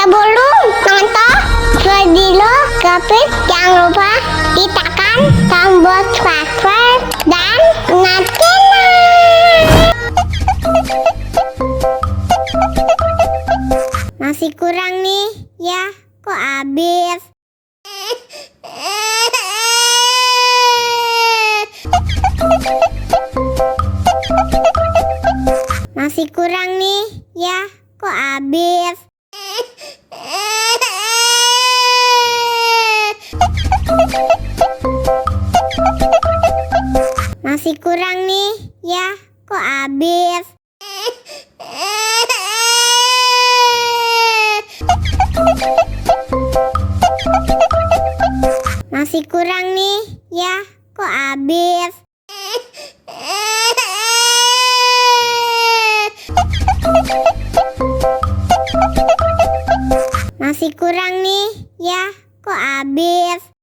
Sebelum nonton video Gapit, jangan lupa tekan tombol subscribe dan nyalakan. Masih kurang nih ya, kok habis? Masih kurang nih ya, kok habis? Masih kurang nih ya, kok habis? Masih kurang nih ya, kok habis? Masih kurang nih ya, kok habis?